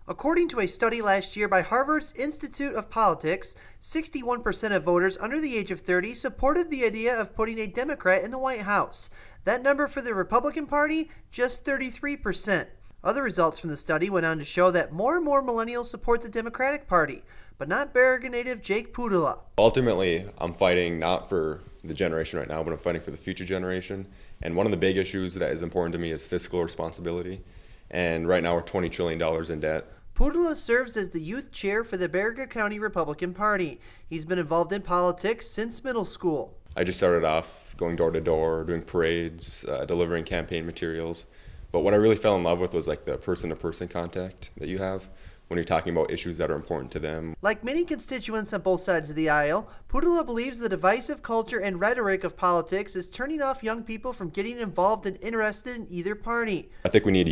According to a study last year by Harvard's Institute of Politics, 61% of voters under the age of 30 supported the idea of putting a Democrat in the White House. That number for the Republican Party, just 33%. Other results from the study went on to show that more and more millennials support the Democratic Party, but not Baraga native Jake Putala. Ultimately, I'm fighting not for the generation right now, but I'm fighting for the future generation. And one of the big issues that is important to me is fiscal responsibility. And right now we're $20 trillion in debt. Putala serves as the youth chair for the Baraga County Republican Party. He's been involved in politics since middle school. I just started off going door to door, doing parades, delivering campaign materials. But what I really fell in love with was like the person-to-person contact that you have when you're talking about issues that are important to them. Like many constituents on both sides of the aisle, Putala believes the divisive culture and rhetoric of politics is turning off young people from getting involved and interested in either party. I think we need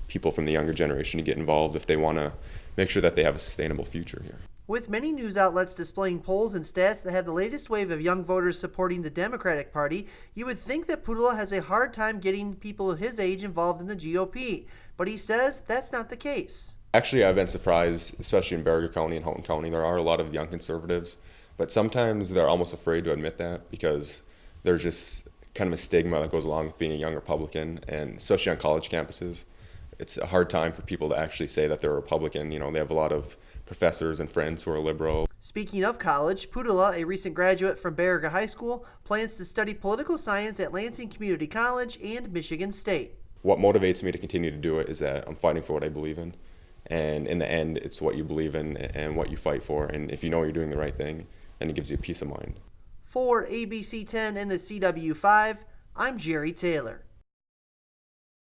people from the younger generation to get involved if they want to make sure that they have a sustainable future here. With many news outlets displaying polls and stats that have the latest wave of young voters supporting the Democratic Party, you would think that Putala has a hard time getting people his age involved in the GOP. But he says that's not the case. Actually, I've been surprised, especially in Baraga County and Houghton County. There are a lot of young conservatives, but sometimes they're almost afraid to admit that because there's just kind of a stigma that goes along with being a young Republican, and especially on college campuses. It's a hard time for people to actually say that they're a Republican. You know, they have a lot of professors and friends who are liberal. Speaking of college, Putala, a recent graduate from Baraga High School, plans to study political science at Lansing Community College and Michigan State. What motivates me to continue to do it is that I'm fighting for what I believe in. And in the end, it's what you believe in and what you fight for. And if you know you're doing the right thing, then it gives you a peace of mind. For ABC 10 and the CW5, I'm Jerry Taylor.